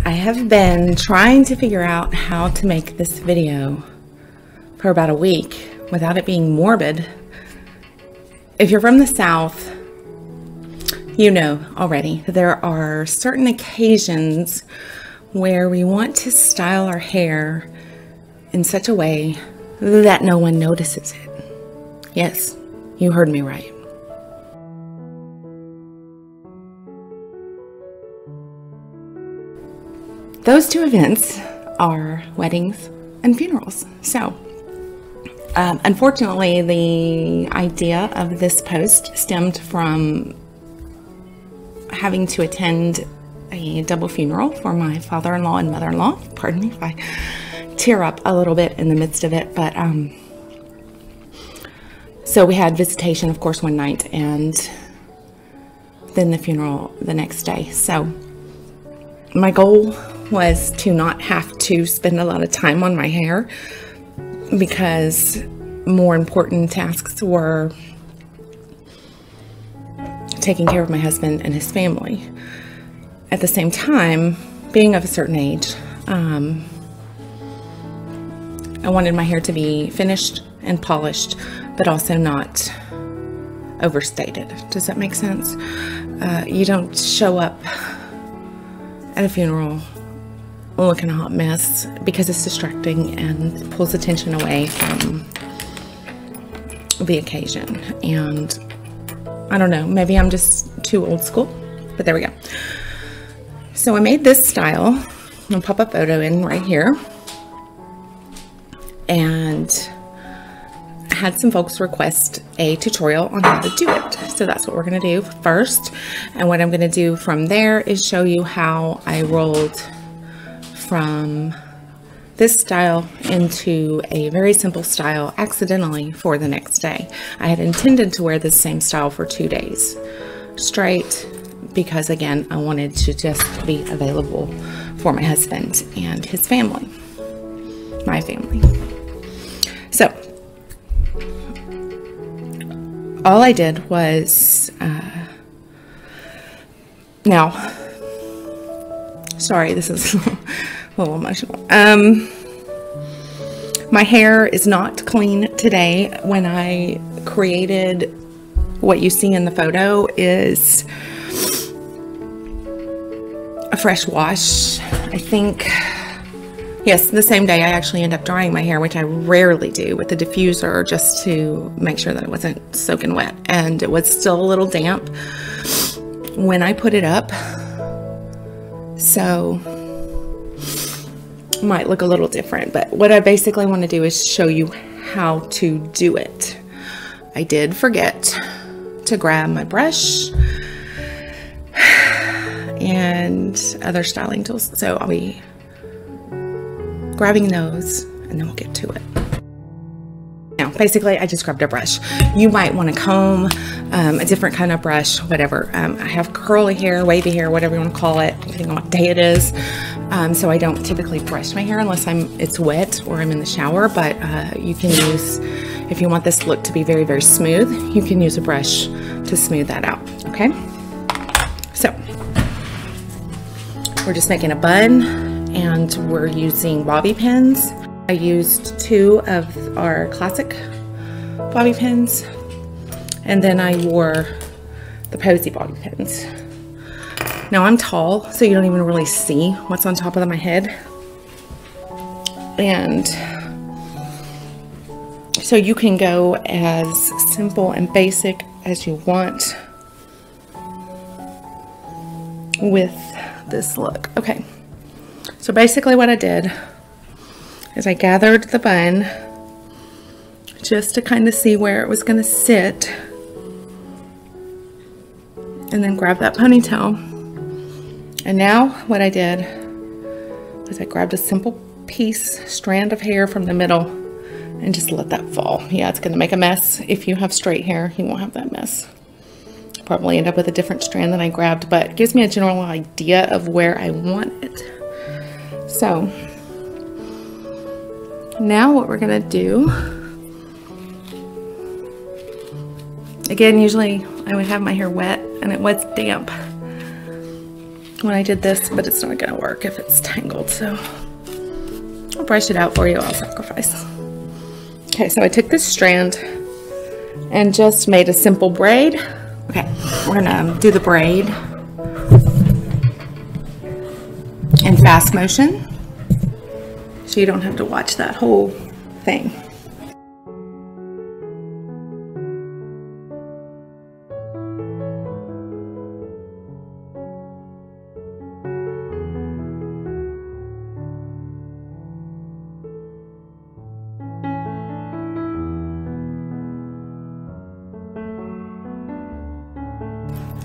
I have been trying to figure out how to make this video for about a week without it being morbid. If you're from the South, you know already that there are certain occasions where we want to style our hair in such a way that no one notices it. Yes, you heard me right. Those two events are weddings and funerals. So, unfortunately, the idea of this post stemmed from having to attend a double funeral for my father-in-law and mother-in-law. Pardon me if I tear up a little bit in the midst of it, but so we had visitation, of course, one night, and then the funeral the next day. So my goal was to not have to spend a lot of time on my hair because more important tasks were taking care of my husband and his family. At the same time, being of a certain age, I wanted my hair to be finished and polished, but also not overstated. Does that make sense? You don't show up at a funeral looking a hot mess because it's distracting and pulls attention away from the occasion. And I don't know, maybe I'm just too old school, but there we go. So I made this style. I'll pop a photo in right here. And I had some folks request a tutorial on how to do it. So that's what we're going to do first. And what I'm going to do from there is show you how I rolled from this style into a very simple style accidentally for the next day. I had intended to wear the same style for 2 days straight because, again, I wanted to just be available for my husband and his family, my family. So all I did was, now, sorry, this is a little emotional. My hair is not clean today. When I created what you see in the photo is a fresh wash. I think, yes, the same day I actually end up drying my hair, which I rarely do, with the diffuser just to make sure that it wasn't soaking wet. And it was still a little damp when I put it up. So might look a little different, but what I basically want to do is show you how to do it. I did forget to grab my brush and other styling tools, so I'll be grabbing those and then we'll get to it. Now, basically, I just grabbed a brush. You might want to comb, a different kind of brush, whatever. I have curly hair, wavy hair, whatever you want to call it, depending on what day it is. So I don't typically brush my hair unless it's wet or I'm in the shower, but you can use, if you want this look to be very, very smooth, you can use a brush to smooth that out, okay? So, we're just making a bun and we're using bobby pins. I used 2 of our classic bobby pins, and then I wore the Posy bobby pins. Now I'm tall, so you don't even really see what's on top of my head. And so you can go as simple and basic as you want with this look. Okay, so basically what I did is I gathered the bun just to kind of see where it was going to sit, and then grab that ponytail. And now what I did was I grabbed a simple strand of hair from the middle and just let that fall. Yeah, it's going to make a mess. If you have straight hair, you won't have that mess. Probably end up with a different strand than I grabbed, but it gives me a general idea of where I want it. So now what we're gonna do, again, usually I would have my hair wet and it was damp. when I did this, but it's not gonna work if it's tangled, so I'll brush it out for you. I'll sacrifice. Okay, so I took this strand and just made a simple braid. Okay, we're gonna do the braid in fast motion so you don't have to watch that whole thing.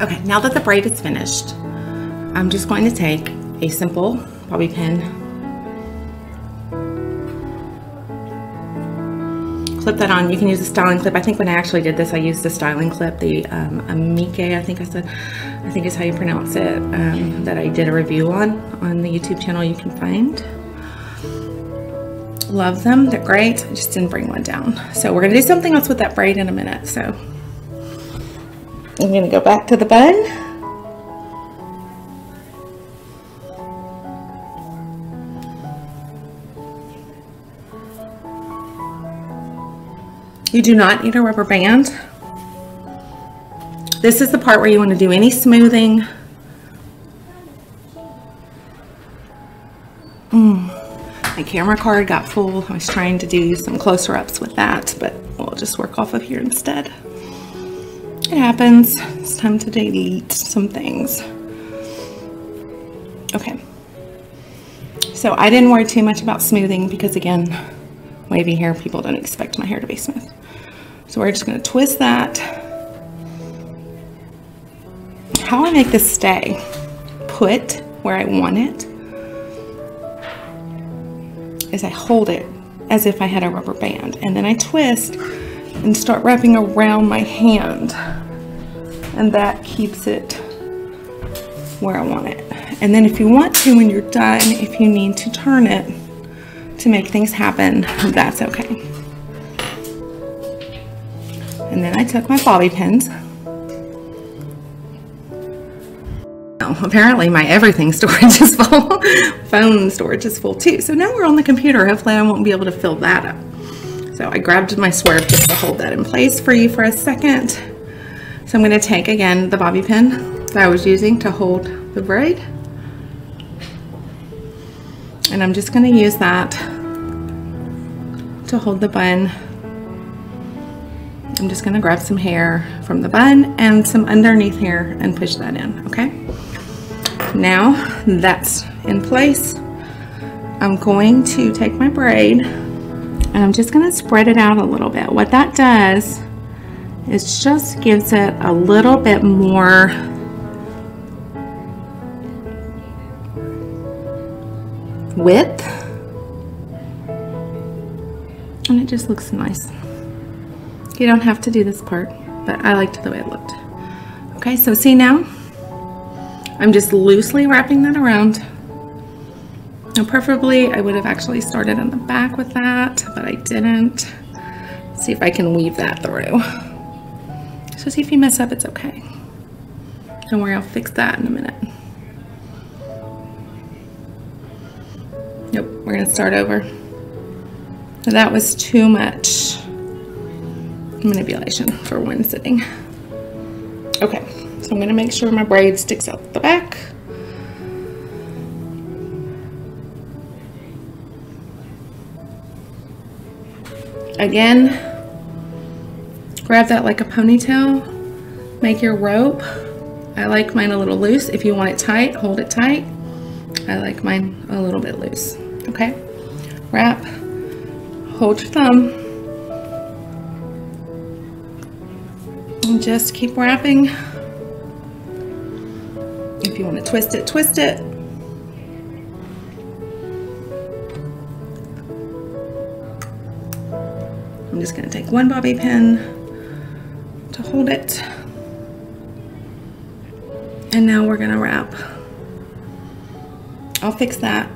Okay, now that the braid is finished, I'm just going to take a simple bobby pin, clip that on. You can use a styling clip. I think when I actually did this, I used the styling clip, the Amike, I think is how you pronounce it, that I did a review on the YouTube channel you can find. Love them, they're great. I just didn't bring one down. So we're gonna do something else with that braid in a minute. So I'm gonna go back to the bun. You do not need a rubber band. This is the part where you want to do any smoothing. My camera card got full. I was trying to do some closer ups with that, but we'll just work off of here instead. It happens. It's time to delete some things. Okay. So I didn't worry too much about smoothing because, again, wavy hair, people don't expect my hair to be smooth. So we're just going to twist that. How I make this stay put where I want it is I hold it as if I had a rubber band, and then I twist and start wrapping around my hand, and that keeps it where I want it. And then if you want to, when you're done, if you need to turn it to make things happen, that's okay. And then I took my bobby pins. Oh, apparently my everything storage is full. Phone storage is full too. So now we're on the computer. Hopefully I won't be able to fill that up. So I grabbed my swerve just to hold that in place for you for a second. So I'm going to take again the bobby pin that I was using to hold the braid. And I'm just going to use that to hold the bun. I'm just going to grab some hair from the bun and some underneath hair and push that in, okay? Now that's in place, I'm going to take my braid and I'm just going to spread it out a little bit. What that does is just gives it a little bit more width, and it just looks nice. You don't have to do this part, but I liked the way it looked. Okay, so see now, I'm just loosely wrapping that around. Now preferably I would have actually started on the back with that, but I didn't. Let's see if I can weave that through. So see, if you mess up, it's okay. Don't worry, I'll fix that in a minute. Nope, we're gonna start over. So that was too much manipulation for one sitting. Okay, so I'm gonna make sure my braid sticks out the back. Again, grab that like a ponytail, make your rope. I like mine a little loose. If you want it tight, hold it tight. I like mine a little bit loose, okay? Wrap, hold your thumb, and just keep wrapping. If you want to twist it, twist it. I'm just going to take one bobby pin to hold it. And now we're going to wrap. I'll fix that.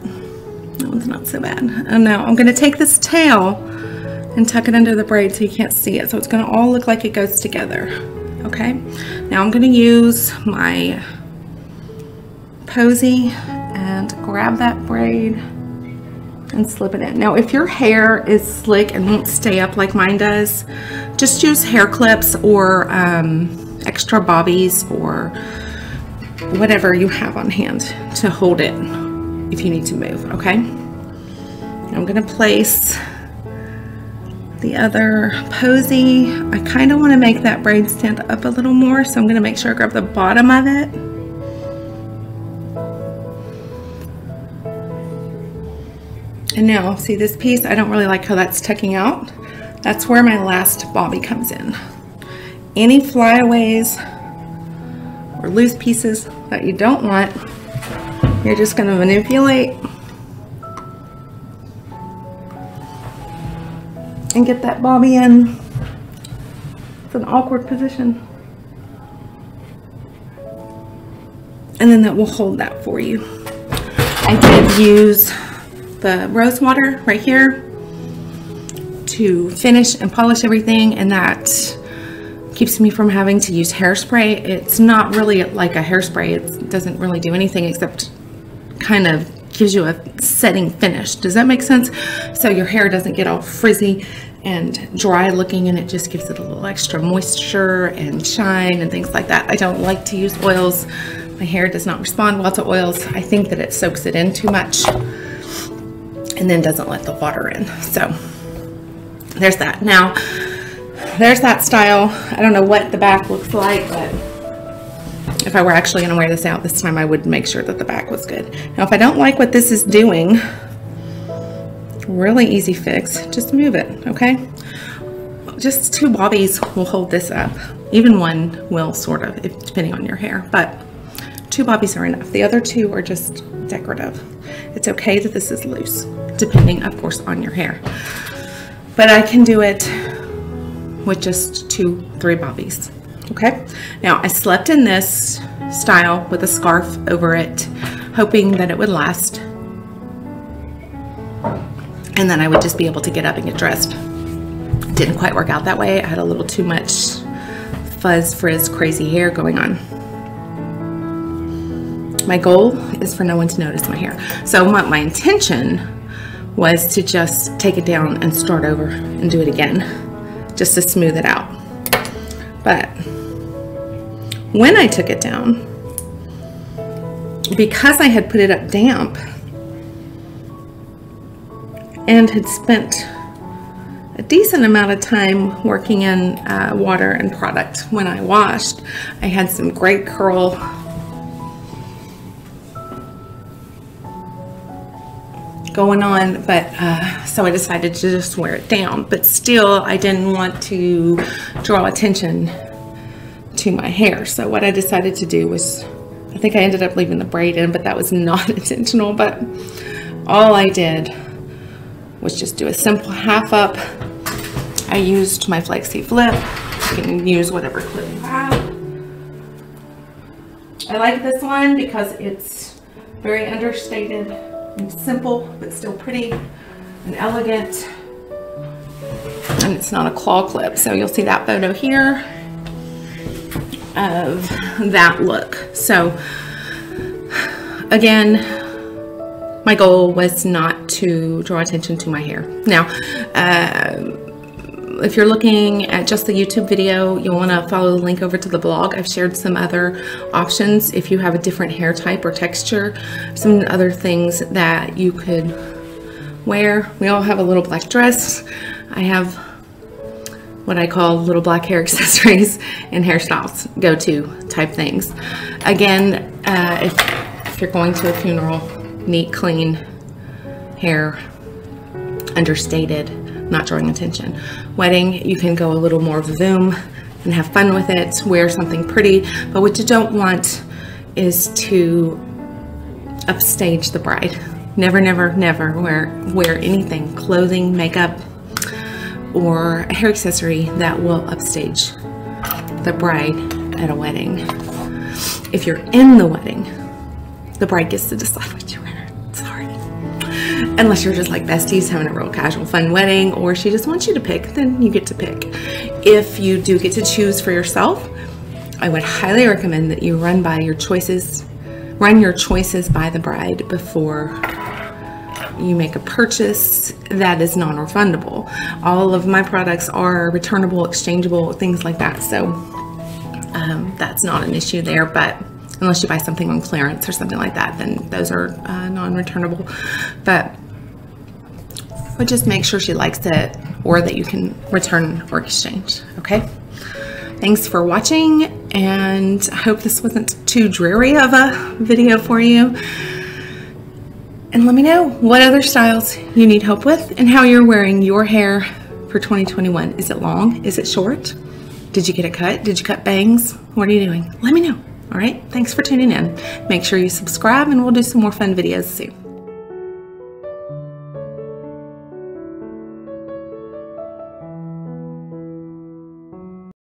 That one's not so bad. And now I'm going to take this tail and tuck it under the braid so you can't see it. So it's going to all look like it goes together. Okay? Now I'm going to use my posy and grab that braid and slip it in. Now, if your hair is slick and won't stay up like mine does, just use hair clips or extra bobbies or whatever you have on hand to hold it if you need to move, okay? I'm gonna place the other posy. I kind of want to make that braid stand up a little more, so I'm gonna make sure I grab the bottom of it. And now, see this piece? I don't really like how that's tucking out. That's where my last bobby comes in. Any flyaways or loose pieces that you don't want, you're just going to manipulate and get that bobby in. It's an awkward position. And then that will hold that for you. I did use the rose water right here to finish and polish everything, and that keeps me from having to use hairspray. It's not really like a hairspray. It doesn't really do anything except kind of gives you a setting finish. Does that make sense? So your hair doesn't get all frizzy and dry looking, and it just gives it a little extra moisture and shine and things like that. I don't like to use oils. My hair does not respond well to oils. I think that it soaks it in too much and then doesn't let the water in. So there's that. Now, there's that style. I don't know what the back looks like, but if I were actually going to wear this out this time, I would make sure that the back was good. Now, if I don't like what this is doing, really easy fix, just move it, okay? Just 2 bobbies will hold this up. Even 1 will, sort of, depending on your hair, but 2 bobbies are enough. The other 2 are just decorative. It's okay that this is loose, depending, of course, on your hair. But I can do it with just 2-3 bobbies, okay? Now, I slept in this style with a scarf over it, hoping that it would last. And then I would just be able to get up and get dressed. Didn't quite work out that way. I had a little too much fuzz, frizz, crazy hair going on. My goal is for no one to notice my hair. So my intention was to just take it down and start over and do it again, just to smooth it out. But when I took it down, because I had put it up damp and had spent a decent amount of time working in water and product when I washed, I had some great curl going on, but so I decided to just wear it down. But still, I didn't want to draw attention to my hair. So what I decided to do was, I think I ended up leaving the braid in, but that was not intentional. But all I did was just do a simple half up. I used my Flexi Flip. You can use whatever clip you have. I like this one because it's very understated and simple, but still pretty and elegant. And it's not a claw clip. So you'll see that photo here of that look. So again, my goal was not to draw attention to my hair. Now, if you're looking at just the YouTube video, you'll want to follow the link over to the blog. I've shared some other options if you have a different hair type or texture, some other things that you could wear. We all have a little black dress. I have what I call little black hair accessories and hairstyles, go-to type things. Again, if you're going to a funeral, neat, clean hair, understated, not drawing attention. Wedding, you can go a little more voom and have fun with it, wear something pretty, but what you don't want is to upstage the bride. Never, never, never wear anything, clothing, makeup, or a hair accessory that will upstage the bride at a wedding. If you're in the wedding, the bride gets to decide what you wear. Sorry. Unless you're just like besties having a real casual fun wedding, or she just wants you to pick, then you get to pick. If you do get to choose for yourself, I would highly recommend that you run by your choices run your choices by the bride before you make a purchase that is non-refundable. All of my products are returnable, exchangeable, things like that. So that's not an issue there, but unless you buy something on clearance or something like that, then those are non-returnable. But just make sure she likes it or that you can return or exchange, okay? Thanks for watching, and I hope this wasn't too dreary of a video for you. And let me know what other styles you need help with and how you're wearing your hair for 2021. Is it long? Is it short? Did you get it cut? Did you cut bangs? What are you doing? Let me know. All right. Thanks for tuning in. Make sure you subscribe, and we'll do some more fun videos soon.